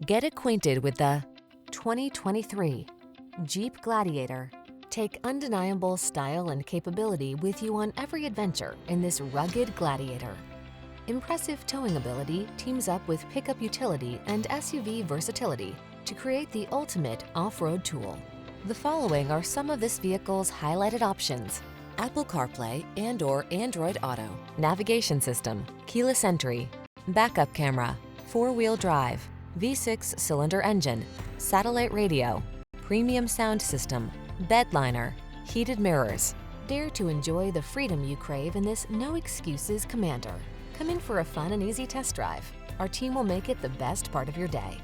Get acquainted with the 2023 Jeep Gladiator. Take undeniable style and capability with you on every adventure in this rugged Gladiator. Impressive towing ability teams up with pickup utility and SUV versatility to create the ultimate off-road tool. The following are some of this vehicle's highlighted options: Apple CarPlay and/or Android Auto, navigation system, keyless entry, backup camera, four-wheel drive, V6 cylinder engine, satellite radio, premium sound system, bed liner, heated mirrors. Dare to enjoy the freedom you crave in this no-excuses Commander. Come in for a fun and easy test drive. Our team will make it the best part of your day.